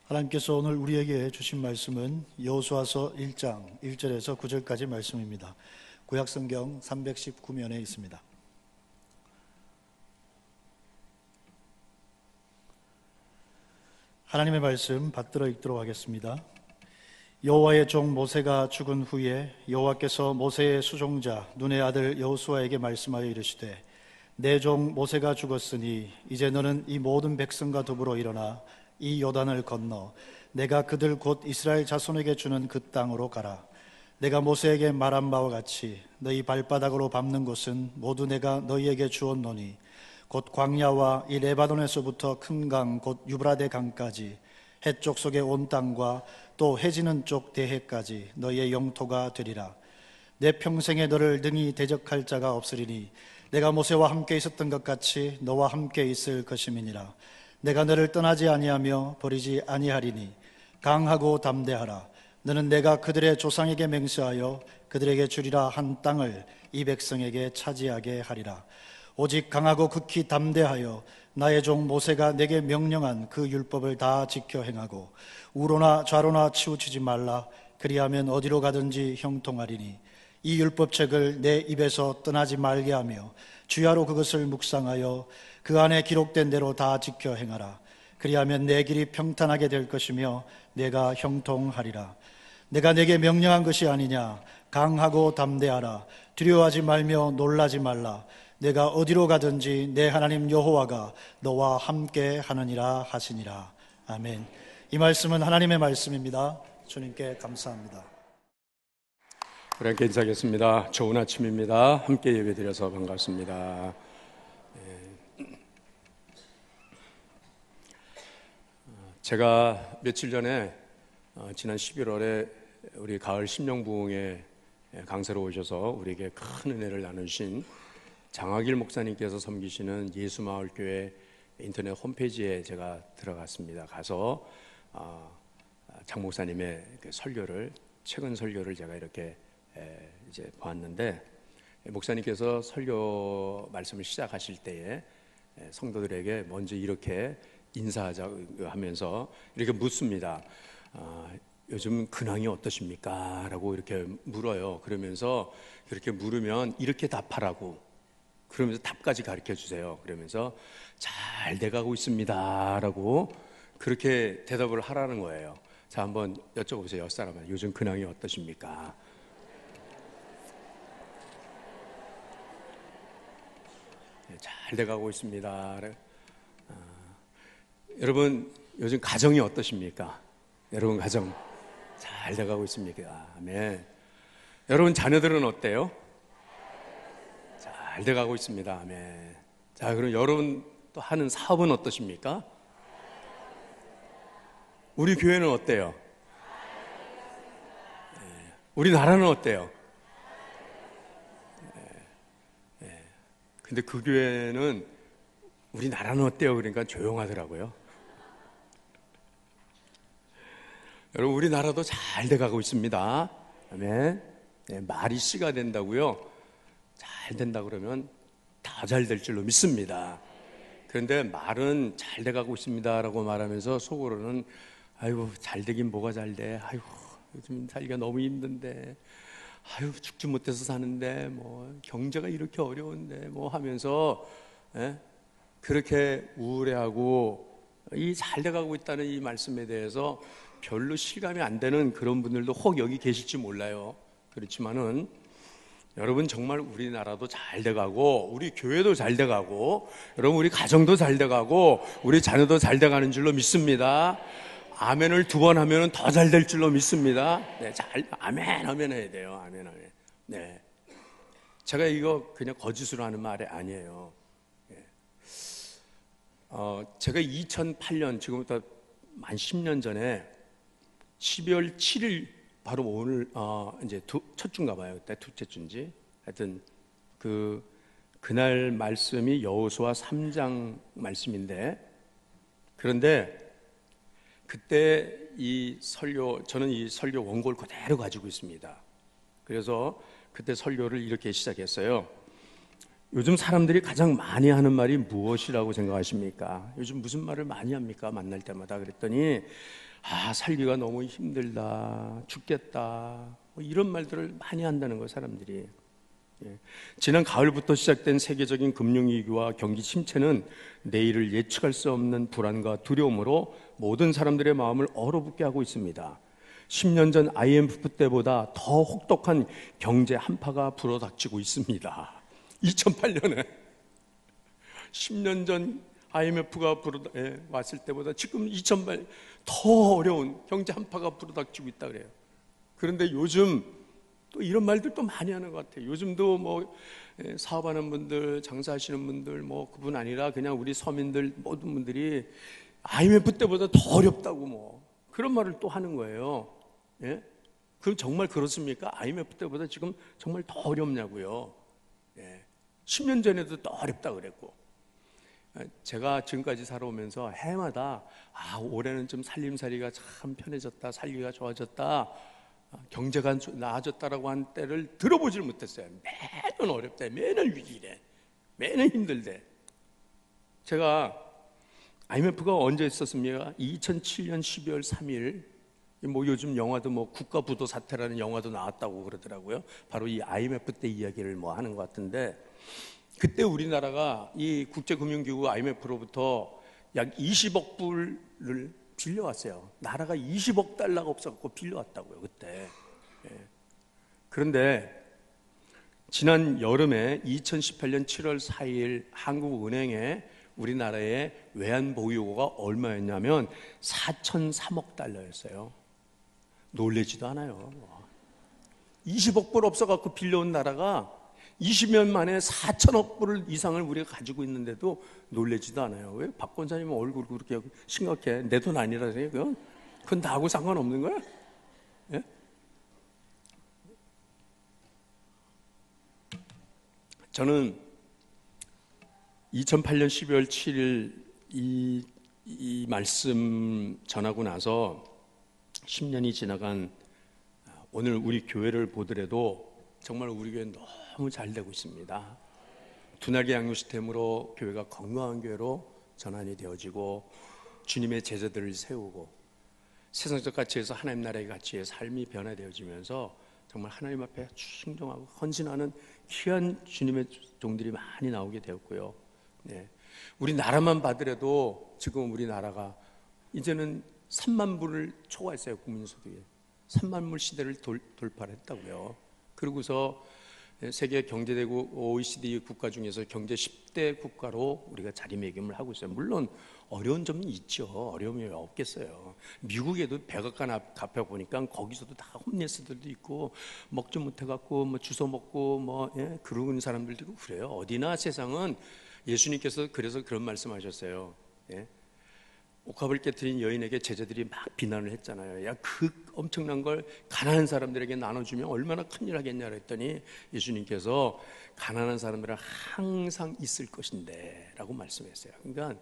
하나님께서 오늘 우리에게 주신 말씀은 여호수아서 1장 1절에서 9절까지 말씀입니다. 구약성경 319면에 있습니다. 하나님의 말씀 받들어 읽도록 하겠습니다. 여호와의 종 모세가 죽은 후에 여호와께서 모세의 수종자 눈의 아들 여호수아에게 말씀하여 이르시되 내 종 모세가 죽었으니 이제 너는 이 모든 백성과 더불어 일어나 이 요단을 건너 내가 그들 곧 이스라엘 자손에게 주는 그 땅으로 가라. 내가 모세에게 말한 바와 같이 너희 발바닥으로 밟는 곳은 모두 내가 너희에게 주었노니 곧 광야와 이 레바논에서부터 큰 강 곧 유브라데 강까지 해쪽 속의 온 땅과 또 해지는 쪽 대해까지 너희의 영토가 되리라. 내 평생에 너를 능히 대적할 자가 없으리니 내가 모세와 함께 있었던 것 같이 너와 함께 있을 것임이니라. 내가 너를 떠나지 아니하며 버리지 아니하리니 강하고 담대하라. 너는 내가 그들의 조상에게 맹세하여 그들에게 주리라 한 땅을 이 백성에게 차지하게 하리라. 오직 강하고 극히 담대하여 나의 종 모세가 내게 명령한 그 율법을 다 지켜 행하고 우로나 좌로나 치우치지 말라. 그리하면 어디로 가든지 형통하리니 이 율법책을 내 입에서 떠나지 말게 하며 주야로 그것을 묵상하여 그 안에 기록된 대로 다 지켜 행하라. 그리하면 내 길이 평탄하게 될 것이며 내가 형통하리라. 내가 내게 명령한 것이 아니냐. 강하고 담대하라. 두려워하지 말며 놀라지 말라. 내가 어디로 가든지 내 하나님 여호와가 너와 함께 하느니라 하시니라. 아멘. 이 말씀은 하나님의 말씀입니다. 주님께 감사합니다. 우리 함께 인사하겠습니다. 좋은 아침입니다. 함께 예배드려서 반갑습니다. 제가 며칠 전에 지난 11월에 우리 가을 심령부흥회 강사로 오셔서 우리에게 큰 은혜를 나누신 장학일 목사님께서 섬기시는 예수마을교회 인터넷 홈페이지에 제가 들어갔습니다. 가서 장 목사님의 그 설교를, 최근 설교를 제가 이렇게 이제 보았는데, 목사님께서 설교 말씀을 시작하실 때에 성도들에게 먼저 이렇게 인사하자 하면서 이렇게 묻습니다. 요즘 근황이 어떠십니까? 라고 이렇게 물어요. 그러면서 그렇게 물으면 이렇게 답하라고, 그러면서 답까지 가르쳐 주세요. 그러면서 잘 돼가고 있습니다 라고 그렇게 대답을 하라는 거예요. 자, 한번 여쭤보세요. 옆사람한테 요즘 근황이 어떠십니까? 잘 돼가고 있습니다. 여러분 요즘 가정이 어떠십니까? 여러분 가정 잘 돼가고 있습니까? 아멘. 여러분 자녀들은 어때요? 잘 돼가고 있습니다. 아멘. 자, 그럼 여러분 또 하는 사업은 어떠십니까? 우리 교회는 어때요? 우리 나라는 어때요? 근데 그 교회는 우리 나라는 어때요? 그러니까 조용하더라고요. 여러분 우리나라도 잘 돼가고 있습니다. 아멘. 말이 씨가 된다고요? 잘 된다 그러면 다 잘 될 줄로 믿습니다. 그런데 말은 잘 돼가고 있습니다라고 말하면서 속으로는 아이고 잘 되긴 뭐가 잘 돼. 아이고 요즘 살기가 너무 힘든데. 아유 죽지 못해서 사는데 뭐 경제가 이렇게 어려운데 뭐 하면서 그렇게 우울해하고 이 잘 돼가고 있다는 이 말씀에 대해서 별로 실감이 안 되는 그런 분들도 혹 여기 계실지 몰라요. 그렇지만은 여러분 정말 우리나라도 잘 돼가고 우리 교회도 잘 돼가고 여러분 우리 가정도 잘 돼가고 우리 자녀도 잘 돼가는 줄로 믿습니다. 아멘을 2번 하면 더 잘 될 줄로 믿습니다. 네, 아멘 하면 해야 돼요. 아멘 하면. 네. 제가 이거 그냥 거짓으로 하는 말이 아니에요. 네. 제가 2008년 지금부터 만 10년 전에 12월 7일 바로 오늘 이제 첫 주인가 봐요. 그때 둘째 주인지. 하여튼 그날 말씀이 여호수아 3장 말씀인데, 그런데 그때 저는 이 설교 원고를 그대로 가지고 있습니다. 그래서 그때 설교를 이렇게 시작했어요. 요즘 사람들이 가장 많이 하는 말이 무엇이라고 생각하십니까? 요즘 무슨 말을 많이 합니까? 만날 때마다. 그랬더니 살기가 너무 힘들다, 죽겠다, 뭐 이런 말들을 많이 한다는 거예요, 사람들이. 지난 가을부터 시작된 세계적인 금융위기와 경기 침체는 내일을 예측할 수 없는 불안과 두려움으로 모든 사람들의 마음을 얼어붙게 하고 있습니다. 10년 전 IMF 때보다 더 혹독한 경제 한파가 불어닥치고 있습니다. 2008년에 10년 전 IMF가 왔을 때보다 지금 2008년 더 어려운 경제 한파가 불어닥치고 있다 그래요. 그런데 요즘 또 이런 말들도 많이 하는 것 같아요. 요즘도 뭐 사업하는 분들, 장사하시는 분들, 뭐 그분 아니라 그냥 우리 서민들 모든 분들이 IMF 때보다 더 어렵다고 뭐 그런 말을 또 하는 거예요. 예? 그럼 정말 그렇습니까? IMF 때보다 지금 정말 더 어렵냐고요. 10년 전에도 더 어렵다 그랬고, 제가 지금까지 살아오면서 해마다 올해는 좀 살림살이가 참 편해졌다, 살기가 좋아졌다, 경제가 나아졌다라고 한 때를 들어보질 못했어요. 매년 어렵대, 매년 위기래, 매년 힘들대. 제가 IMF가 언제 있었습니까? 2007년 12월 3일 뭐 요즘 영화도 뭐 국가부도 사태라는 영화도 나왔다고 그러더라고요. 바로 이 IMF 때 이야기를 뭐 하는 것 같은데, 그때 우리나라가 이 국제금융기구 IMF로부터 약 20억 불을 빌려왔어요. 나라가 20억 달러가 없어갖고 빌려왔다고요, 그때. 그런데 지난 여름에 2018년 7월 4일 한국은행에 우리나라의 외환보유고가 얼마였냐면 4,003억 달러였어요. 놀라지도 않아요. 20억 불 없어갖고 빌려온 나라가 20년 만에 4천억 불 이상을 우리가 가지고 있는데도 놀라지도 않아요. 왜 박 권사님 얼굴 그렇게 심각해? 내 돈 아니라서요? 그건 나하고 상관없는 거야? 예? 저는 2008년 12월 7일 이 말씀 전하고 나서 10년이 지나간 오늘 우리 교회를 보더라도 정말 우리 교회 너무 잘 되고 있습니다. 두날개 양육 시스템으로 교회가 건강한 교회로 전환이 되어지고 주님의 제자들을 세우고 세상적 가치에서 하나님 나라의 가치의 삶이 변화되어지면서 정말 하나님 앞에 충성하고 헌신하는 귀한 주님의 종들이 많이 나오게 되었고요. 우리 나라만 봐더라도 지금 우리 나라가 이제는 3만 불을 초과했어요. 국민소득이 3만 불 시대를 돌파를 했다고요. 그러고서 세계 경제대국 OECD 국가 중에서 경제 10대 국가로 우리가 자리매김을 하고 있어요. 물론 어려운 점은 있죠. 어려움이 왜 없겠어요. 미국에도 백악관 앞에 보니까 거기서도 다 홈리스들도 있고 먹지 못해갖고 뭐 주워 먹고 그러는 사람들도 있고 그래요. 어디나 세상은 예수님께서 그래서 그런 말씀하셨어요. 옥합을 깨트린 여인에게 제자들이 막 비난을 했잖아요. 야, 그 엄청난 걸 가난한 사람들에게 나눠주면 얼마나 큰일 하겠냐 그랬더니 예수님께서 가난한 사람들은 항상 있을 것인데 라고 말씀했어요. 그러니까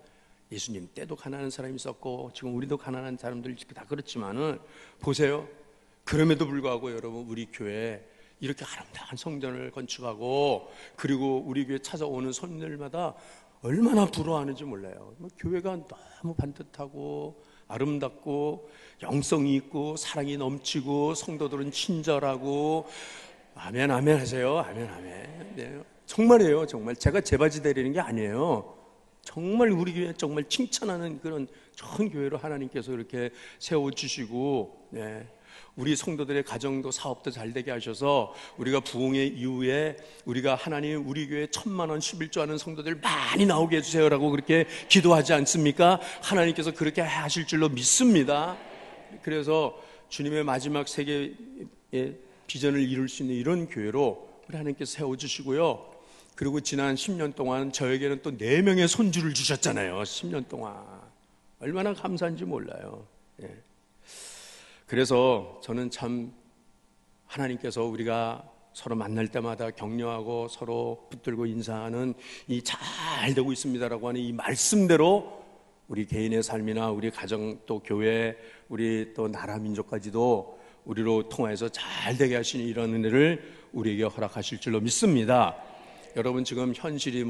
예수님 때도 가난한 사람이 있었고 지금 우리도 가난한 사람들 다 그렇지만은 보세요. 그럼에도 불구하고 여러분 우리 교회 이렇게 아름다운 성전을 건축하고 그리고 우리 교회 찾아오는 손님들마다 얼마나 부러워하는지 몰라요. 교회가 너무 반듯하고 아름답고 영성이 있고 사랑이 넘치고 성도들은 친절하고 아멘 아멘 하세요. 아멘 아멘. 네, 정말이에요. 정말 제가 제 바지 내리는 게 아니에요. 정말 우리 교회 정말 칭찬하는 그런 좋은 교회로 하나님께서 이렇게 세워주시고 우리 성도들의 가정도 사업도 잘 되게 하셔서 우리가 부흥의 이후에 우리가 하나님 우리 교회 1,000만 원 11조 하는 성도들 많이 나오게 해주세요라고 그렇게 기도하지 않습니까? 하나님께서 그렇게 하실 줄로 믿습니다. 그래서 주님의 마지막 세계의 비전을 이룰 수 있는 이런 교회로 우리 하나님께서 세워주시고요. 그리고 지난 10년 동안 저에게는 또 4명의 손주를 주셨잖아요. 10년 동안 얼마나 감사한지 몰라요. 그래서 저는 참 하나님께서 우리가 서로 만날 때마다 격려하고 서로 붙들고 인사하는 이 잘 되고 있습니다라고 하는 이 말씀대로 우리 개인의 삶이나 우리 가정 또 교회 우리 또 나라 민족까지도 우리로 통하여서 잘 되게 하시는 이런 은혜를 우리에게 허락하실 줄로 믿습니다. 여러분 지금 현실이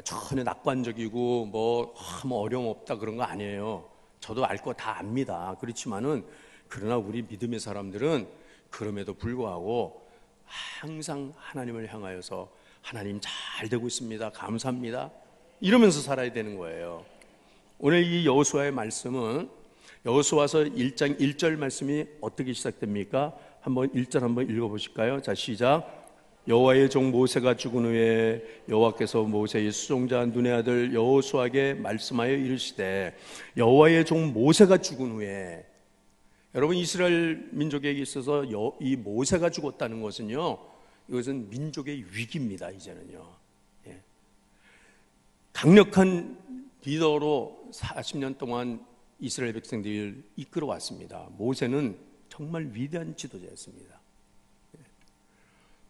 전혀 낙관적이고 뭐 어려움 없다 그런 거 아니에요. 저도 알 거 다 압니다. 그렇지만은 그러나 우리 믿음의 사람들은 그럼에도 불구하고 항상 하나님을 향하여서 하나님 잘 되고 있습니다. 감사합니다. 이러면서 살아야 되는 거예요. 오늘 이 여호수아의 말씀은 여호수아서 1장 1절 말씀이 어떻게 시작됩니까? 한번 1절 한번 읽어보실까요? 자, 시작. 여호와의 종 모세가 죽은 후에 여호와께서 모세의 수종자 눈의 아들 여호수아에게 말씀하여 이르시되, 여호와의 종 모세가 죽은 후에, 여러분 이스라엘 민족에게 있어서 이 모세가 죽었다는 것은요, 이것은 민족의 위기입니다. 이제는요, 예. 강력한 리더로 40년 동안 이스라엘 백성들을 이끌어왔습니다. 모세는 정말 위대한 지도자였습니다.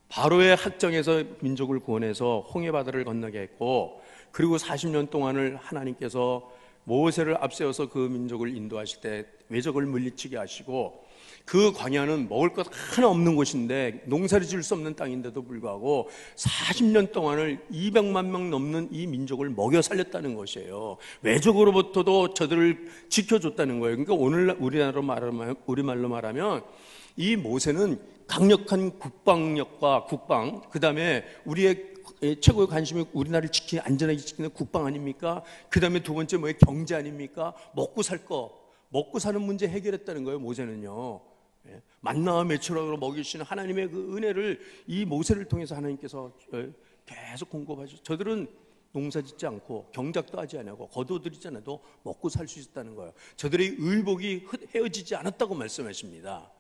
바로의 학정에서 민족을 구원해서 홍해바다를 건너게 했고, 그리고 40년 동안을 하나님께서 모세를 앞세워서 그 민족을 인도하실 때 외적을 물리치게 하시고, 그 광야는 먹을 것 하나 없는 곳인데 농사를 지을 수 없는 땅인데도 불구하고 40년 동안을 200만 명 넘는 이 민족을 먹여 살렸다는 것이에요. 외적으로부터도 저들을 지켜줬다는 거예요. 그러니까 오늘 우리말로 말하면 이 모세는 강력한 국방력과 국방, 그 다음에 우리의 최고의 관심이 우리나라를 안전하게 지키는 국방 아닙니까? 그 다음에 두 번째 뭐예요? 경제 아닙니까? 먹고 살 거, 먹고 사는 문제 해결했다는 거예요. 모세는요, 만나와 메추라기로 먹이시는 하나님의 그 은혜를 이 모세를 통해서 하나님께서 계속 공급하셨어요. 저들은 농사 짓지 않고 경작도 하지 않고 거두들이지 않아도 먹고 살 수 있었다는 거예요. 저들의 의복이 헤어지지 않았다고 말씀하십니다.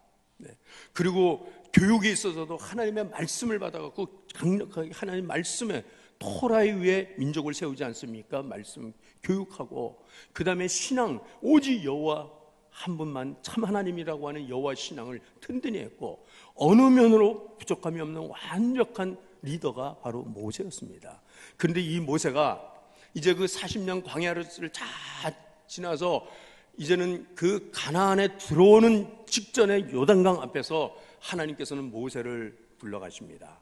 네. 그리고 교육에 있어서도 하나님의 말씀을 받아갖고 강력하게 하나님 말씀에 토라에 위에 민족을 세우지 않습니까? 말씀 교육하고, 그 다음에 신앙, 오직 여호와 한 분만 참 하나님이라고 하는 여호와 신앙을 든든히 했고, 어느 면으로 부족함이 없는 완벽한 리더가 바로 모세였습니다. 그런데 이 모세가 이제 그 40년 광야를 다 지나서 이제는 그 가나안에 들어오는 직전에 요단강 앞에서 하나님께서는 모세를 불러가십니다.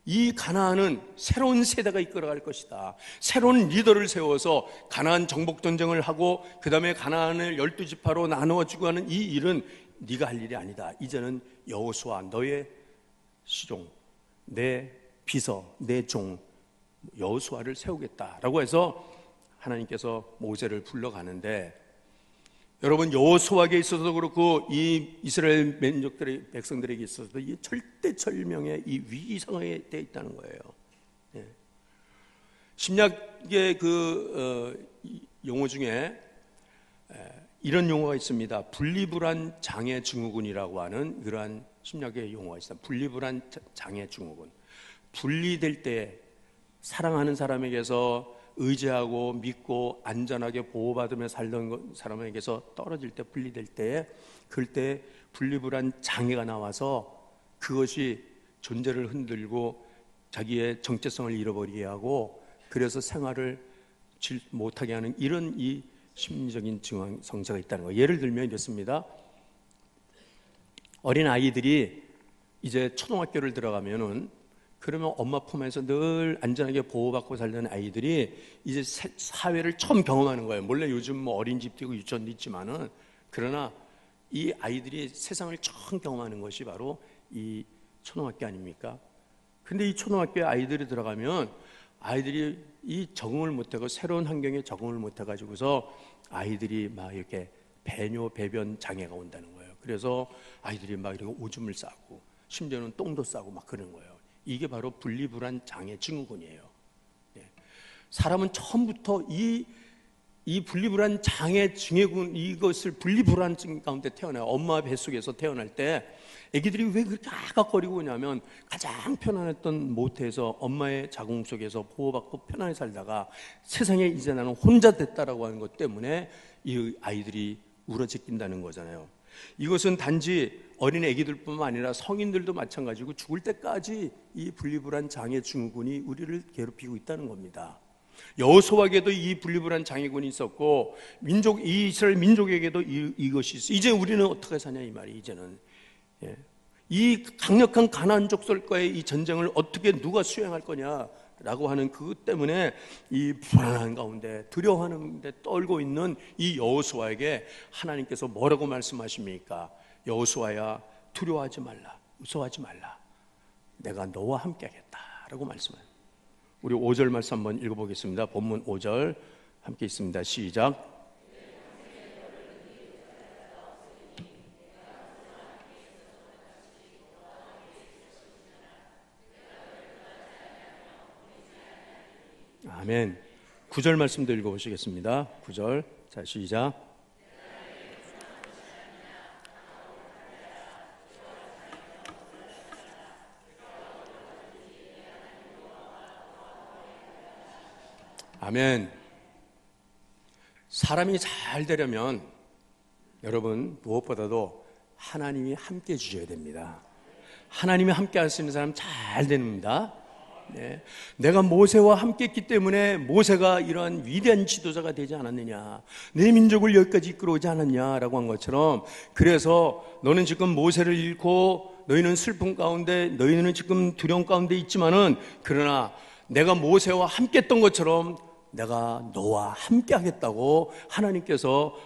이 가나안은 새로운 세대가 이끌어갈 것이다. 새로운 리더를 세워서 가나안 정복 전쟁을 하고 그 다음에 가나안을 12지파로 나누어주고 하는 이 일은 네가 할 일이 아니다. 이제는 여호수아 너의 시종, 내 비서, 내 종 여호수아를 세우겠다라고 해서 하나님께서 모세를 불러가는데, 여러분 여호수아에게 있어서도 그렇고 이 이스라엘 민족들의 백성들에게 있어서도 이 절대절명의 이 위기 상황에 되어 있다는 거예요. 예. 신약의 용어 중에 이런 용어가 있습니다. 분리불안 장애 증후군이라고 하는 그러한 신약의 용어가 있습니다. 분리불안 장애 증후군. 분리될 때 사랑하는 사람에게서 의지하고 믿고 안전하게 보호받으며 살던 사람에게서 떨어질 때, 분리될 때, 그럴 때 분리불안 장애가 나와서 그것이 존재를 흔들고 자기의 정체성을 잃어버리게 하고, 그래서 생활을 못하게 하는 이런 이 심리적인 성자가 있다는 거예요. 예를 들면 이렇습니다. 어린 아이들이 이제 초등학교를 들어가면은, 그러면 엄마 품에서 늘 안전하게 보호받고 살던 아이들이 이제 사회를 처음 경험하는 거예요. 물론 요즘 뭐 어린이집도 있고 유치원도 있지만은, 그러나 이 아이들이 세상을 처음 경험하는 것이 바로 이 초등학교 아닙니까? 근데 이 초등학교에 아이들이 들어가면 아이들이 이 적응을 못하고 새로운 환경에 적응을 못해가지고서 아이들이 막 이렇게 배뇨, 배변 장애가 온다는 거예요. 그래서 아이들이 막 이렇게 오줌을 싸고 심지어는 똥도 싸고 막 그러는 거예요. 이게 바로 분리불안 장애 증후군이에요. 사람은 처음부터 이 분리불안 장애 증후군, 이것을 분리불안증 가운데 태어나요. 엄마 뱃속에서 태어날 때 아기들이 왜 그렇게 아각거리고 오냐면, 가장 편안했던 모태에서 엄마의 자궁 속에서 보호받고 편안히 살다가 세상에 이제 나는 혼자 됐다라고 하는 것 때문에 이 아이들이 울어제낀다는 거잖아요. 이것은 단지 어린 아기들뿐만 아니라 성인들도 마찬가지고 죽을 때까지 이 분리불안 장애 증후군이 우리를 괴롭히고 있다는 겁니다. 여호수아에게도 이 분리불안 장애군이 있었고, 이스라엘 민족에게도 이것이 있어. 이제 우리는 어떻게 사냐 이 말이. 이제는 이 강력한 가나안 족속과의 이 전쟁을 어떻게 누가 수행할 거냐, 라고 하는 그것 때문에 이 불안한 가운데 두려워하는 데 떨고 있는 이 여호수아에게 하나님께서 뭐라고 말씀하십니까? 여호수아야, 두려워하지 말라, 무서워하지 말라, 내가 너와 함께 하겠다 라고 말씀해요. 우리 5절 말씀 한번 읽어보겠습니다. 본문 5절 함께 있습니다. 시작. 아멘. 9절 말씀도 읽어보시겠습니다. 9절. 자, 시작. 아멘. 사람이 잘 되려면 여러분 무엇보다도 하나님이 함께 해주셔야 됩니다. 하나님이 함께 할 수 있는 사람 잘 됩니다. 네. 내가 모세와 함께 했기 때문에 모세가 이러한 위대한 지도자가 되지 않았느냐, 내 민족을 여기까지 이끌어오지 않았냐라고 한 것처럼, 그래서 너는 지금 모세를 잃고 너희는 슬픔 가운데, 너희는 지금 두려움 가운데 있지만은, 그러나 내가 모세와 함께 했던 것처럼 내가 너와 함께 하겠다고 하나님께서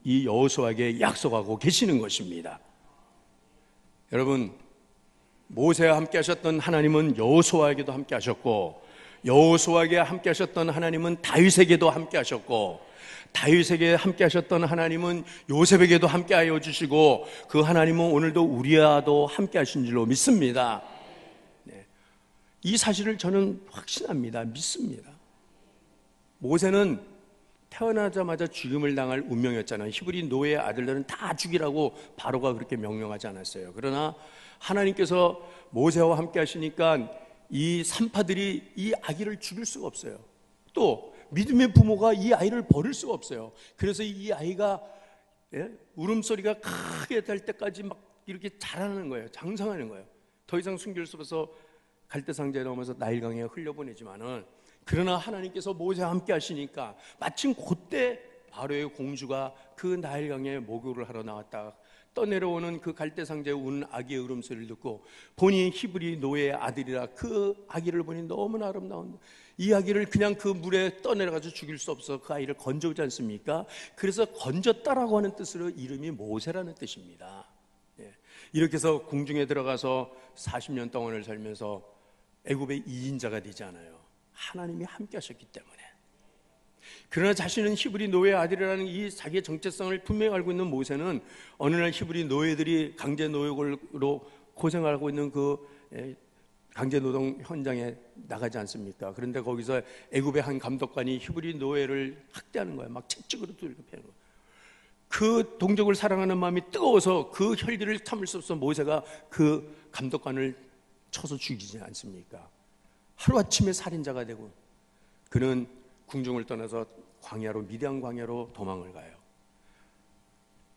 이 여호수아에게 약속하고 계시는 것입니다. 여러분, 모세와 함께 하셨던 하나님은 여호수아에게도 함께 하셨고, 여호수아에게 함께 하셨던 하나님은 다윗에게도 함께 하셨고, 다윗에게 함께 하셨던 하나님은 요셉에게도 함께 하여 주시고, 그 하나님은 오늘도 우리와도 함께 하신 줄로 믿습니다. 네. 이 사실을 저는 확신합니다. 믿습니다. 모세는 태어나자마자 죽임을 당할 운명이었잖아요. 히브리 노예의 아들들은 다 죽이라고 바로가 그렇게 명령하지 않았어요. 그러나 하나님께서 모세와 함께 하시니까 이 산파들이 이 아기를 죽일 수가 없어요. 또 믿음의 부모가 이 아이를 버릴 수가 없어요. 그래서 이 아이가 울음소리가 크게 될 때까지 막 이렇게 자라는 거예요. 장성하는 거예요. 더 이상 숨길 수 없어서 갈대상자에 넣으면서 나일강에 흘려보내지만은, 그러나 하나님께서 모세와 함께 하시니까 마침 그때 바로의 공주가 그 나일강에 목욕을 하러 나왔다 떠내려오는 그 갈대상자에 우는 아기의 울음소리를 듣고, 본인이 히브리 노예의 아들이라 그 아기를 보니 너무나 아름다운 이 아기를 그냥 그 물에 떠내려가지고 죽일 수 없어 그 아이를 건져오지 않습니까? 그래서 건졌다라고 하는 뜻으로 이름이 모세라는 뜻입니다. 이렇게 해서 궁중에 들어가서 40년 동안을 살면서 애굽의 2인자가 되지 않아요. 하나님이 함께 하셨기 때문에. 그러나 자신은 히브리 노예의 아들이라는 이 자기의 정체성을 분명히 알고 있는 모세는 어느 날 히브리 노예들이 강제 노역으로 고생하고 있는 그 강제 노동 현장에 나가지 않습니까? 그런데 거기서 애굽의 한 감독관이 히브리 노예를 학대하는 거예요. 막 채찍으로 두들겨 패는 거예요. 그 동족을 사랑하는 마음이 뜨거워서 그 혈기를 참을 수 없어 모세가 그 감독관을 쳐서 죽이지 않습니까? 하루아침에 살인자가 되고, 그는 궁중을 떠나서 광야로, 미디안 광야로 도망을 가요.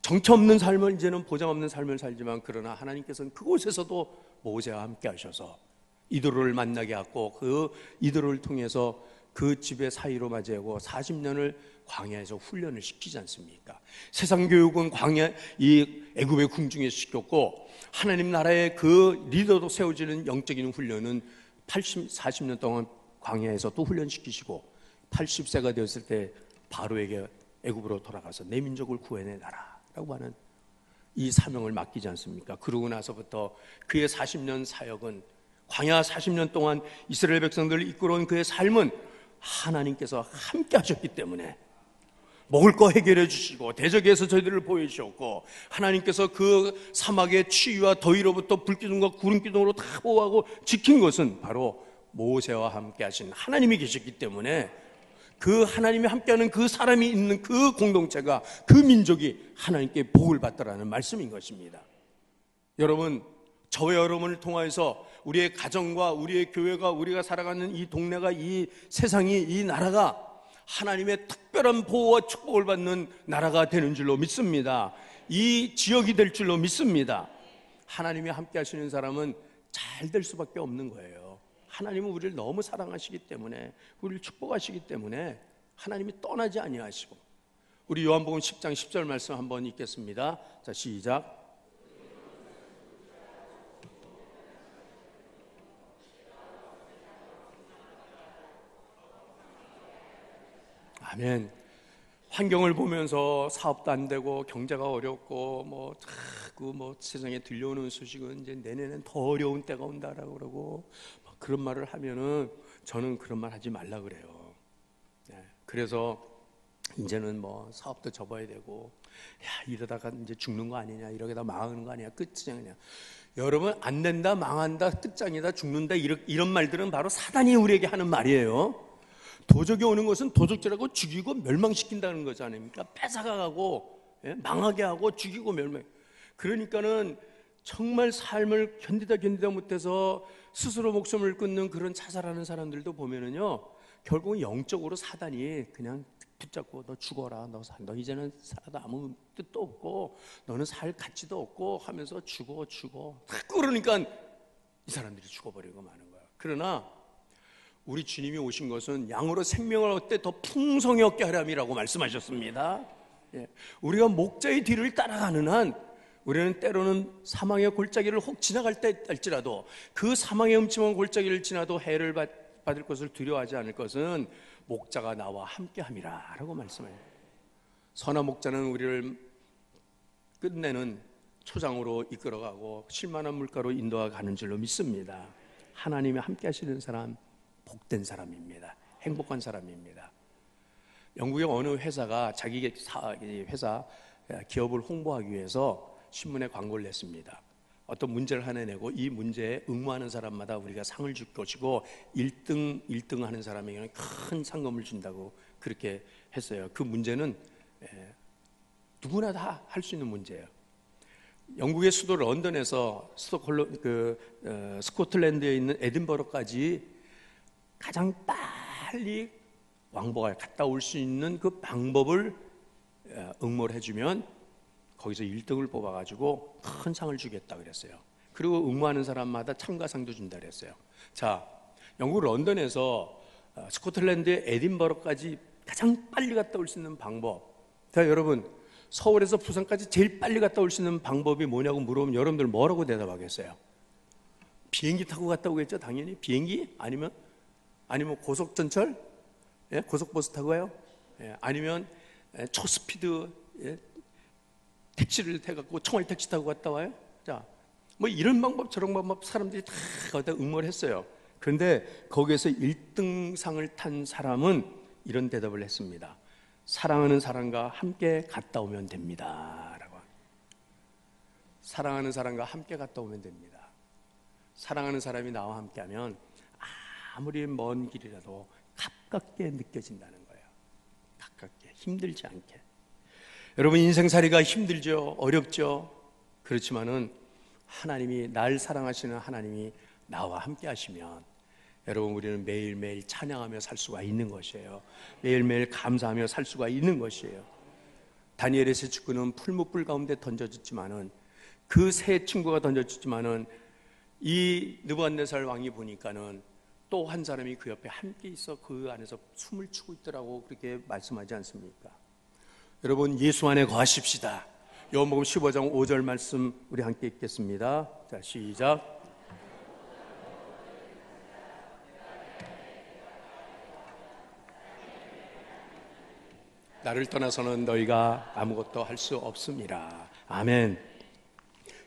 정처 없는 삶을, 이제는 보장 없는 삶을 살지만, 그러나 하나님께서는 그곳에서도 모세와 함께 하셔서 이도를 만나게 하고, 그 이도를 통해서 그 집의 사이로 맞이하고 40년을 광야에서 훈련을 시키지 않습니까? 세상 교육은 광야, 이 애굽의 궁중에서 시켰고, 하나님 나라의 그 리더도 세워지는 영적인 훈련은 40년 동안 광야에서 또 훈련시키시고, 80세가 되었을 때 바로에게 애굽으로 돌아가서 내 민족을 구해내라 라고 하는 이 사명을 맡기지 않습니까? 그러고 나서부터 그의 40년 사역은, 광야 40년 동안 이스라엘 백성들을 이끌어온 그의 삶은 하나님께서 함께 하셨기 때문에 먹을 거 해결해 주시고, 대적에서 저희들을 보여주셨고, 하나님께서 그 사막의 추위와 더위로부터 불기둥과 구름기둥으로 다 보호하고 지킨 것은 바로 모세와 함께 하신 하나님이 계셨기 때문에, 그 하나님이 함께하는 그 사람이 있는 그 공동체가, 그 민족이 하나님께 복을 받더라는 말씀인 것입니다. 여러분, 저와 여러분을 통하여서 우리의 가정과 우리의 교회가, 우리가 살아가는 이 동네가, 이 세상이, 이 나라가 하나님의 특별한 보호와 축복을 받는 나라가 되는 줄로 믿습니다. 이 지역이 될 줄로 믿습니다. 하나님이 함께 하시는 사람은 잘 될 수밖에 없는 거예요. 하나님은 우리를 너무 사랑하시기 때문에, 우리를 축복하시기 때문에 하나님이 떠나지 아니하시고. 우리 요한복음 10장 10절 말씀 한번 읽겠습니다. 자, 시작. 아멘. 환경을 보면서 사업도 안 되고 경제가 어렵고 자꾸 세상에 들려오는 소식은 이제 내년엔 더 어려운 때가 온다라고 그러고 그런 말을 하면은 저는 그런 말 하지 말라 그래요. 그래서 이제는 사업도 접어야 되고 이러다가 이제 죽는 거 아니냐, 이러다 망하는 거 아니냐, 끝이냐 그냥. 여러분, 안 된다, 망한다, 끝장이다, 죽는다, 이런 말들은 바로 사단이 우리에게 하는 말이에요. 도적이 오는 것은 도적질하고 죽이고 멸망시킨다는 거지 않습니까? 뺏어가고 망하게 하고 죽이고 멸망. 그러니까는 정말 삶을 견디다 못해서 스스로 목숨을 끊는 그런 자살하는 사람들도 보면은요, 결국은 영적으로 사단이 그냥 붙잡고 너 죽어라, 너 이제는 살아도 아무 뜻도 없고 너는 살 가치도 없고 하면서 죽어 자꾸 그러니까 이 사람들이 죽어버리고 마는 거야. 그러나 우리 주님이 오신 것은 양으로 생명을 얻되 더 풍성히 얻게 하렴이라고 말씀하셨습니다. 우리가 목자의 뒤를 따라가는 한 우리는 때로는 사망의 골짜기를 혹 지나갈 때 할지라도 그 사망의 음침한 골짜기를 지나도 해를 받을 것을 두려워하지 않을 것은 목자가 나와 함께함이라 라고 말씀해요. 선한 목자는 우리를 끝내는 초장으로 이끌어가고 쉴만한 물가로 인도하는 줄로 믿습니다. 하나님이 함께 하시는 사람 복된 사람입니다. 행복한 사람입니다. 영국의 어느 회사가 자기 회사 기업을 홍보하기 위해서 신문에 광고를 냈습니다. 어떤 문제를 하나 내고 이 문제에 응모하는 사람마다 우리가 상을 줄 것이고 1등 하는 사람에게는 큰 상금을 준다고 그렇게 했어요. 그 문제는 누구나 다 할 수 있는 문제예요. 영국의 수도 런던에서 스코틀랜드에 있는 에딘버러까지 가장 빨리 왕복을 갔다 올 수 있는 그 방법을 응모를 해주면 거기서 1등을 뽑아가지고 큰 상을 주겠다 그랬어요. 그리고 응모하는 사람마다 참가상도 준다 그랬어요. 자, 영국 런던에서 스코틀랜드의 에딘버러까지 가장 빨리 갔다 올 수 있는 방법. 자, 여러분, 서울에서 부산까지 제일 빨리 갔다 올 수 있는 방법이 뭐냐고 물어보면 여러분들 뭐라고 대답하겠어요? 비행기 타고 갔다 오겠죠, 당연히. 비행기? 아니면 고속전철? 고속버스 타고 가요? 아니면 초스피드 택시를 타고 총알 택시 타고 갔다 와요? 자, 이런 방법 저런 방법 사람들이 다 거기다 응모를 했어요. 그런데 거기에서 1등상을 탄 사람은 이런 대답을 했습니다. 사랑하는 사람과 함께 갔다 오면 됩니다 라고. 사랑하는 사람과 함께 갔다 오면 됩니다. 사랑하는 사람이 나와 함께하면 아무리 먼 길이라도 가깝게 느껴진다는 거예요. 가깝게, 힘들지 않게. 여러분, 인생살이가 힘들죠, 어렵죠. 그렇지만은 하나님이, 날 사랑하시는 하나님이 나와 함께 하시면 여러분, 우리는 매일매일 찬양하며 살 수가 있는 것이에요. 매일매일 감사하며 살 수가 있는 것이에요. 다니엘의 세 친구는 풀무불 가운데 던져졌지만은, 그 세 친구가 던져졌지만은 이 느부갓네살 왕이 보니까는 또 한 사람이 그 옆에 함께 있어 그 안에서 숨을 쉬고 있더라고, 그렇게 말씀하지 않습니까? 여러분, 예수 안에 거하십시다. 요한복음 15장 5절 말씀 우리 함께 읽겠습니다. 자, 시작. 나를 떠나서는 너희가 아무것도 할 수 없음이라. 아멘.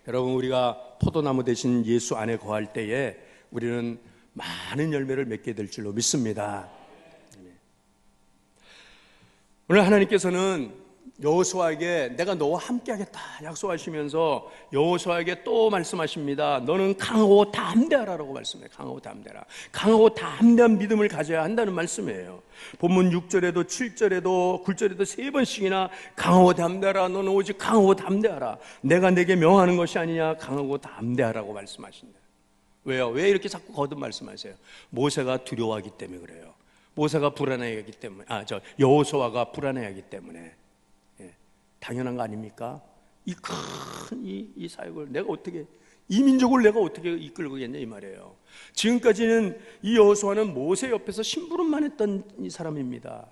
여러분, 우리가 포도나무 대신 예수 안에 거할 때에 우리는 많은 열매를 맺게 될 줄로 믿습니다. 오늘 하나님께서는 여호수아에게 내가 너와 함께하겠다 약속하시면서 여호수아에게 또 말씀하십니다. 너는 강하고 담대하라라고 말씀해요. 강하고 담대하라. 강하고 담대한 믿음을 가져야 한다는 말씀이에요. 본문 6절에도 7절에도 9절에도 3번씩이나 강하고 담대하라. 너는 오직 강하고 담대하라. 내가 내게 명하는 것이 아니냐. 강하고 담대하라고 말씀하신다. 왜요? 왜 이렇게 자꾸 거듭 말씀하세요? 모세가 두려워하기 때문에 그래요. 모세가 불안해하기 때문에, 여호수아가 불안해하기 때문에. 당연한 거 아닙니까? 이 큰 이 사역을 내가 어떻게, 이 민족을 내가 어떻게 이끌겠냐 이 말이에요. 지금까지는 이 여호수아는 모세 옆에서 심부름만 했던 이 사람입니다.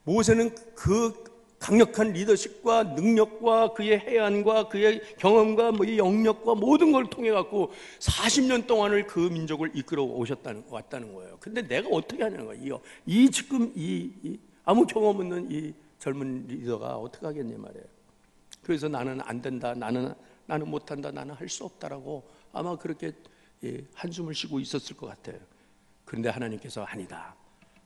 모세는 그 강력한 리더십과 능력과 그의 해안과 그의 경험과 이 영역과 모든 걸 통해 갖고 40년 동안을 그 민족을 이끌어 왔다는 거예요. 근데 내가 어떻게 하냐는 거예요. 이 지금 이 아무 경험 없는 이 젊은 리더가 어떻게 하겠냐 말이에요. 그래서 나는 안 된다, 나는 못한다, 나는 할 수 없다라고 아마 그렇게 한숨을 쉬고 있었을 것 같아요. 그런데 하나님께서 아니다,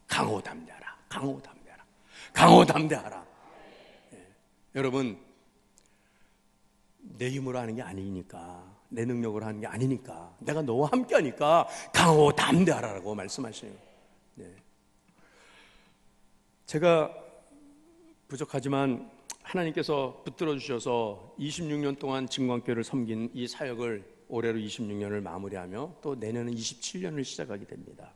강호담대하라, 강호담대하라, 강호담대하라. 여러분, 내 힘으로 하는 게 아니니까, 내 능력으로 하는 게 아니니까, 내가 너와 함께 하니까 강호담대하라라고 말씀하시네요. 제가 부족하지만 하나님께서 붙들어 주셔서 26년 동안 진광교회를 섬긴 이 사역을 올해로 26년을 마무리하며 또 내년은 27년을 시작하게 됩니다.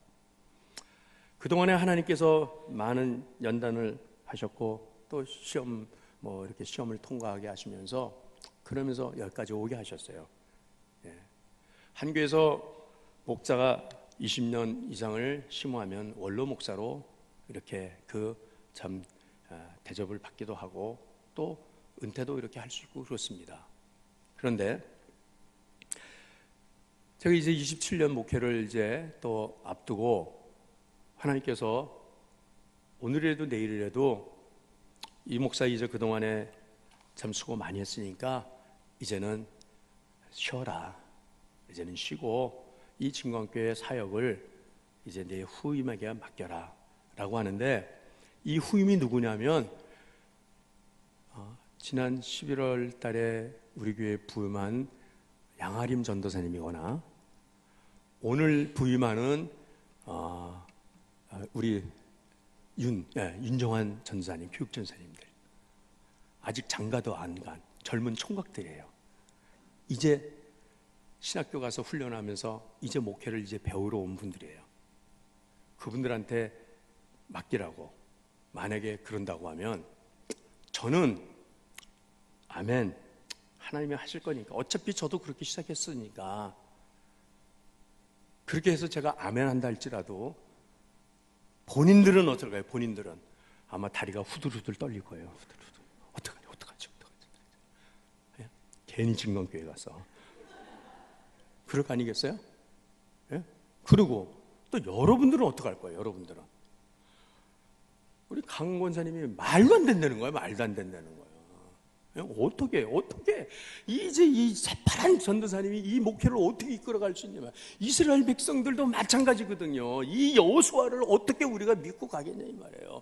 그동안에 하나님께서 많은 연단을 하셨고 또 시험 이렇게 시험을 통과하게 하시면서 그러면서 여기까지 오게 하셨어요. 한 교회에서 목자가 20년 이상을 심호하면 원로 목사로 이렇게 참 대접을 받기도 하고 또 은퇴도 이렇게 할 수 있고 그렇습니다. 그런데 제가 이제 27년 목회를 이제 또 앞두고 하나님께서 오늘이라도 내일이라도 이 목사 이제 그동안에 참 수고 많이 했으니까 이제는 쉬어라. 이제는 쉬고 이 진광교회 사역을 이제 내 후임에게 맡겨라 라고 하는데, 이 후임이 누구냐면 지난 11월 달에 우리 교회에 부임한 양아림 전도사님이거나 오늘 부임하는 우리 윤정환 전도사님, 교육 전도사님들, 아직 장가도 안 간 젊은 총각들이에요. 이제 신학교 가서 훈련하면서 이제 목회를 이제 배우러 온 분들이에요. 그분들한테 맡기라고 만약에 그런다고 하면 저는 아멘, 하나님이 하실 거니까, 어차피 저도 그렇게 시작했으니까 그렇게 해서 제가 아멘 한다 할지라도 본인들은 어떨까요? 본인들은 아마 다리가 후들후들 떨릴 거예요. 후들후들. 어떡하지? 예? 괜히 진광교회 가서 그럴 거 아니겠어요? 예? 그리고 또 여러분들은 어떡할 거예요? 여러분들은 우리 강 권사님이 말도 안 된다는 거예요. 말도 안 된다는 거예요. 어떻게 이제 이 새파란 전도사님이 이 목회를 어떻게 이끌어갈 수 있냐. 이스라엘 백성들도 마찬가지거든요. 이 여호수아를 어떻게 우리가 믿고 가겠냐 이 말이에요.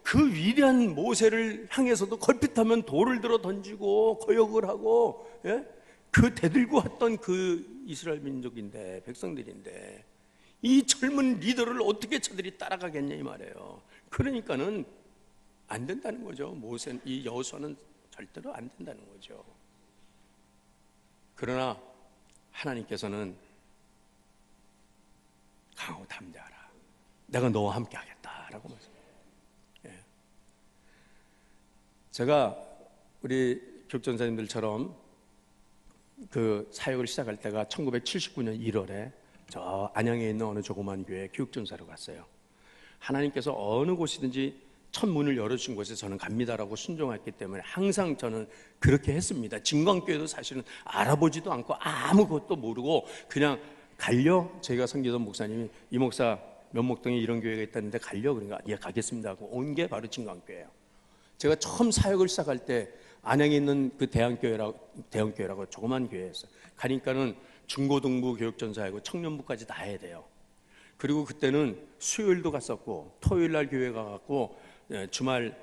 그 위대한 모세를 향해서도 걸핏하면 돌을 들어 던지고 거역을 하고, 그 대들고 했던 그 이스라엘 민족인데, 백성들인데 이 젊은 리더를 어떻게 저들이 따라가겠냐 이 말이에요. 그러니까는 안 된다는 거죠. 이 여호수아는 절대로 안 된다는 거죠. 그러나 하나님께서는 강하고 담대하라, 내가 너와 함께 하겠다라고 말씀해요. 제가 우리 교육전사님들처럼 그 사역을 시작할 때가 1979년 1월에 저 안양에 있는 어느 조그만 교회 교육전사로 갔어요. 하나님께서 어느 곳이든지 첫 문을 열어주신 곳에 저는 갑니다라고 순종했기 때문에 항상 저는 그렇게 했습니다. 진광교회도 사실은 알아보지도 않고 아무것도 모르고 그냥 갈려, 저희가 섬기던 목사님이 이 목사 면목동에 이런 교회가 있다는데 갈려, 그러니까 예 가겠습니다 하고 온 게 바로 진광교회예요. 제가 처음 사역을 시작할 때 안양에 있는 그 대형교회라고 조그만 교회였어요. 가니까는 중고등부 교육전사하고 청년부까지 다 해야 돼요. 그리고 그때는 수요일도 갔었고 토요일 날 교회 가갖고 주말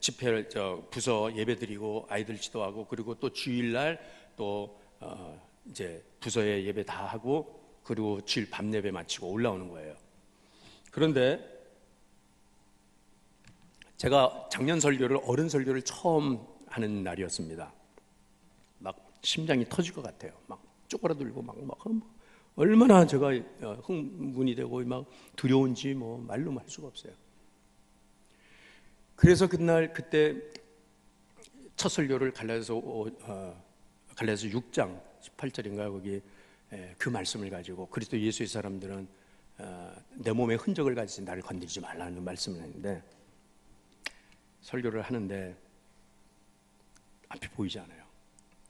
집회를 부서 예배 드리고 아이들 지도하고, 그리고 또 주일 날 또 이제 부서에 예배 다 하고, 그리고 주일 밤 예배 마치고 올라오는 거예요. 그런데 제가 작년 설교를, 어른 설교를 처음 하는 날이었습니다. 막 심장이 터질 것 같아요. 막 쪼그라들고 막 얼마나 제가 흥분이 되고 막 두려운지 말로 할 수가 없어요. 그래서 그때 첫 설교를 갈라디아서 6장 18절인가요? 거기 그 말씀을 가지고 그리스도 예수의 사람들은 내 몸에 흔적을 가지지 나를 건드리지 말라는 말씀을 했는데, 설교를 하는데 앞이 보이지 않아요.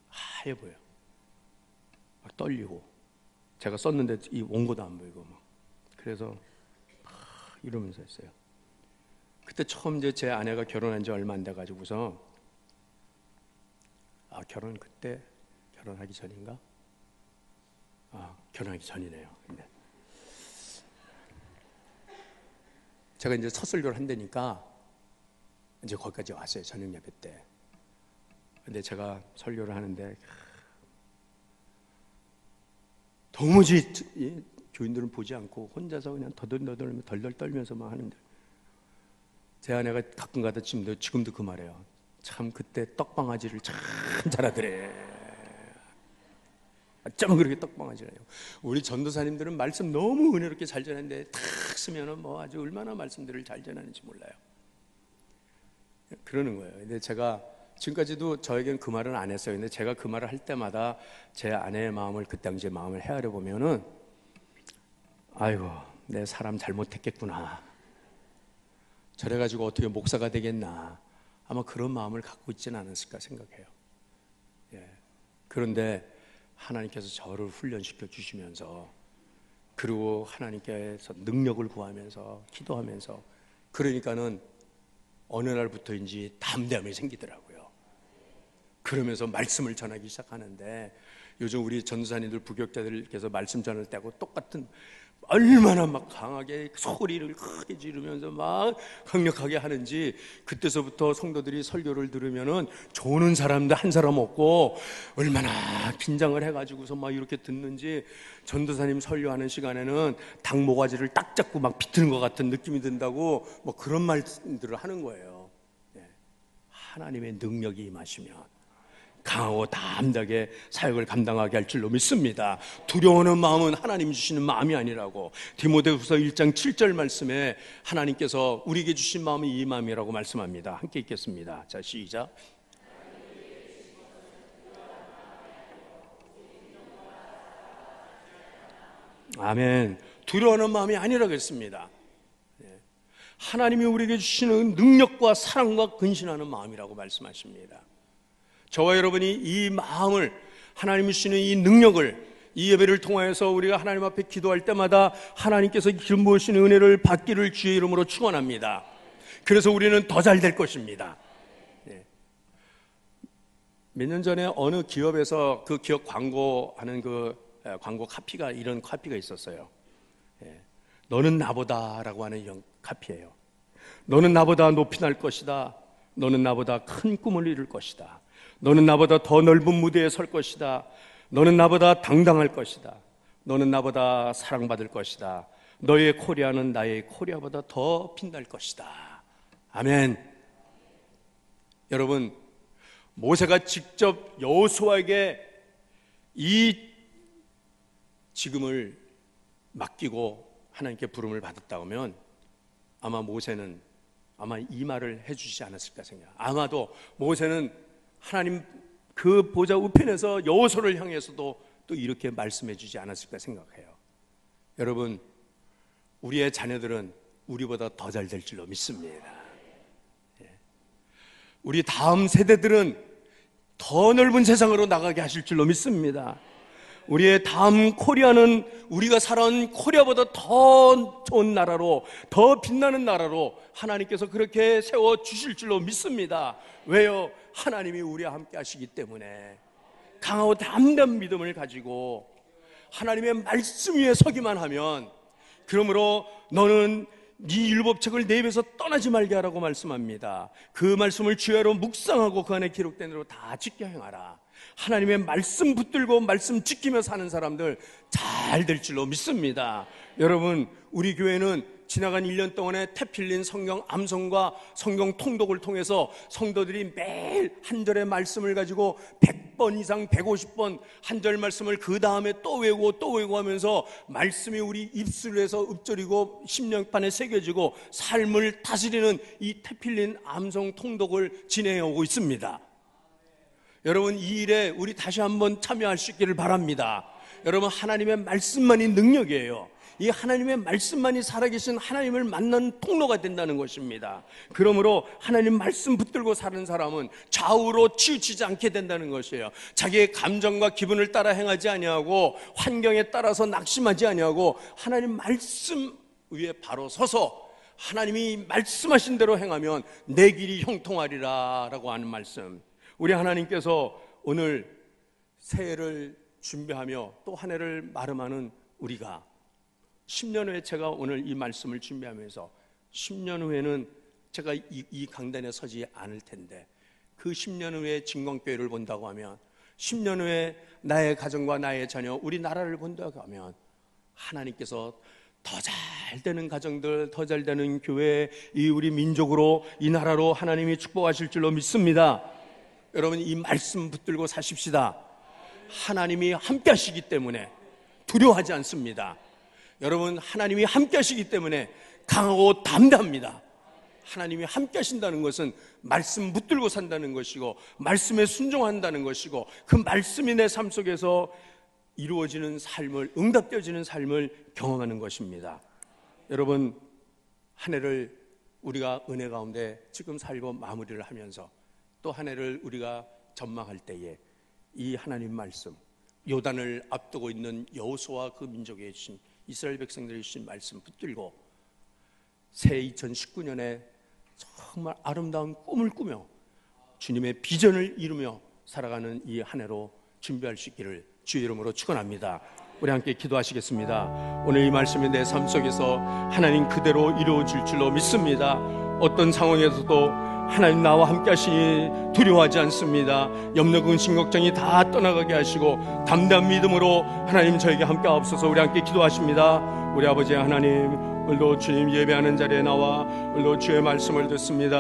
하얘 보여. 막 떨리고, 제가 썼는데 이 원고도 안 보이고 막. 그래서 이러면서 했어요. 그때 처음 이제 제 아내가 결혼한 지 얼마 안 돼 가지고서 그때 결혼하기 전인가? 결혼하기 전이네요. 네. 제가 이제 첫 설교를 한다니까 이제 거기까지 왔어요. 저녁 예배 때. 근데 제가 설교를 하는데 도무지 교인들은 보지 않고 혼자서 그냥 덜덜 떨면서만 하는데 제 아내가 가끔가다 지금도 그 말해요. 참 그때 떡방아지를 참 잘하더래. 어쩌면 그렇게 떡방아지를 해요. 우리 전도사님들은 말씀 너무 은혜롭게 잘 전하는데 탁 쓰면은 뭐 아주 얼마나 말씀들을 잘 전하는지 몰라요. 그러는 거예요. 근데 제가 지금까지도 저에겐 그 말은 안 했어요. 근데 제가 그 말을 할 때마다 제 아내의 마음을, 그 당시의 마음을 헤아려 보면은 아이고, 내 사람 잘못했겠구나. 저래가지고 어떻게 목사가 되겠나. 아마 그런 마음을 갖고 있지는 않았을까 생각해요. 예. 그런데 하나님께서 저를 훈련시켜 주시면서, 그리고 하나님께서 능력을 구하면서 기도하면서, 그러니까는 어느 날부터인지 담대함이 생기더라고요. 그러면서 말씀을 전하기 시작하는데, 요즘 우리 전도사님들, 부교육자들께서 말씀 전할 때하고 똑같은, 얼마나 막 강하게 소리를 크게 지르면서 막 강력하게 하는지, 그때서부터 성도들이 설교를 들으면은 조는 사람도 한 사람 없고 얼마나 긴장을 해가지고서 막 이렇게 듣는지, 전도사님 설교하는 시간에는 닭모가지를 딱 잡고 막 비트는 것 같은 느낌이 든다고 뭐 그런 말들을 하는 거예요. 하나님의 능력이 임하시면 강하고 담대하게 사역을 감당하게 할 줄로 믿습니다. 두려워하는 마음은 하나님 주시는 마음이 아니라고, 디모데후서 1장 7절 말씀에 하나님께서 우리에게 주신 마음이 이 마음이라고 말씀합니다. 함께 읽겠습니다. 자, 시작. 아멘. 두려워하는 마음이 아니라고 했습니다. 하나님이 우리에게 주시는 능력과 사랑과 근신하는 마음이라고 말씀하십니다. 저와 여러분이 이 마음을, 하나님이 주시는 이 능력을, 이 예배를 통하여서 우리가 하나님 앞에 기도할 때마다 하나님께서 기름 부으시는 은혜를 받기를 주의 이름으로 축원합니다. 그래서 우리는 더 잘 될 것입니다. 몇 년 전에 어느 기업에서 그 기업 광고하는 그 광고 카피가, 이런 카피가 있었어요. 너는 나보다라고 하는 이런 카피예요. 너는 나보다 높이 날 것이다. 너는 나보다 큰 꿈을 이룰 것이다. 너는 나보다 더 넓은 무대에 설 것이다. 너는 나보다 당당할 것이다. 너는 나보다 사랑받을 것이다. 너의 코리아는 나의 코리아보다 더 빛날 것이다. 아멘. 여러분, 모세가 직접 여호수아에게 이 직음을 맡기고 하나님께 부름을 받았다 하면 아마 모세는 이 말을 해주시지 않았을까 생각해요. 아마도 모세는 하나님 그 보좌 우편에서 여호수아를 향해서도 또 이렇게 말씀해 주지 않았을까 생각해요. 여러분, 우리의 자녀들은 우리보다 더 잘 될 줄로 믿습니다. 우리 다음 세대들은 더 넓은 세상으로 나가게 하실 줄로 믿습니다. 우리의 다음 코리아는 우리가 살아온 코리아보다 더 좋은 나라로, 더 빛나는 나라로 하나님께서 그렇게 세워주실 줄로 믿습니다. 왜요? 하나님이 우리와 함께 하시기 때문에. 강하고 담대한 믿음을 가지고 하나님의 말씀 위에 서기만 하면, 그러므로 너는 네 율법책을 내 입에서 떠나지 말게 하라고 말씀합니다. 그 말씀을 주야로 묵상하고 그 안에 기록된 대로 다 지켜 행하라. 하나님의 말씀 붙들고 말씀 지키며 사는 사람들 잘 될 줄로 믿습니다. 여러분, 우리 교회는 지나간 1년 동안에 태필린 성경 암송과 성경 통독을 통해서 성도들이 매일 한 절의 말씀을 가지고 100번 이상 150번 한 절 말씀을 그 다음에 또 외우고 또 외우고 하면서 말씀이 우리 입술에서 읊조리고 심령판에 새겨지고 삶을 다스리는 이 태필린 암송 통독을 진행해 오고 있습니다. 여러분, 이 일에 우리 다시 한번 참여할 수 있기를 바랍니다. 여러분, 하나님의 말씀만이 능력이에요. 이 하나님의 말씀만이 살아계신 하나님을 만나는 통로가 된다는 것입니다. 그러므로 하나님 말씀 붙들고 사는 사람은 좌우로 치우치지 않게 된다는 것이에요. 자기의 감정과 기분을 따라 행하지 아니하고 환경에 따라서 낙심하지 아니하고 하나님 말씀 위에 바로 서서 하나님이 말씀하신 대로 행하면 내 길이 형통하리라 라고 하는 말씀. 우리 하나님께서 오늘 새해를 준비하며 또 한 해를 마름하는 우리가 10년 후에 제가 오늘 이 말씀을 준비하면서 10년 후에는 제가 이 강단에 서지 않을 텐데 그 10년 후에 진광교회를 본다고 하면 10년 후에 나의 가정과 나의 자녀, 우리 나라를 본다고 하면 하나님께서 더 잘 되는 가정들, 더 잘 되는 교회, 이 우리 민족으로, 이 나라로 하나님이 축복하실 줄로 믿습니다. 여러분, 이 말씀 붙들고 사십시다. 하나님이 함께 하시기 때문에 두려워하지 않습니다. 여러분, 하나님이 함께 하시기 때문에 강하고 담대합니다. 하나님이 함께 하신다는 것은 말씀 붙들고 산다는 것이고 말씀에 순종한다는 것이고 그 말씀이 내 삶 속에서 이루어지는 삶을, 응답되어지는 삶을 경험하는 것입니다. 여러분, 한 해를 우리가 은혜 가운데 지금 살고 마무리를 하면서 또 한 해를 우리가 전망할 때에 이 하나님 말씀, 요단을 앞두고 있는 여호수아와 그 민족에 주신 이스라엘 백성들이 주신 말씀 붙들고 새 2019년에 정말 아름다운 꿈을 꾸며 주님의 비전을 이루며 살아가는 이 한 해로 준비할 수 있기를 주의 이름으로 축원합니다. 우리 함께 기도하시겠습니다. 오늘 이 말씀이 내 삶 속에서 하나님 그대로 이루어질 줄로 믿습니다. 어떤 상황에서도 하나님 나와 함께 하시니 두려워하지 않습니다. 염려, 근심, 걱정이 다 떠나가게 하시고 담대한 믿음으로 하나님 저에게 함께 하옵소서. 우리 함께 기도하십니다. 우리 아버지 하나님, 오늘도 주님 예배하는 자리에 나와 오늘도 주의 말씀을 듣습니다.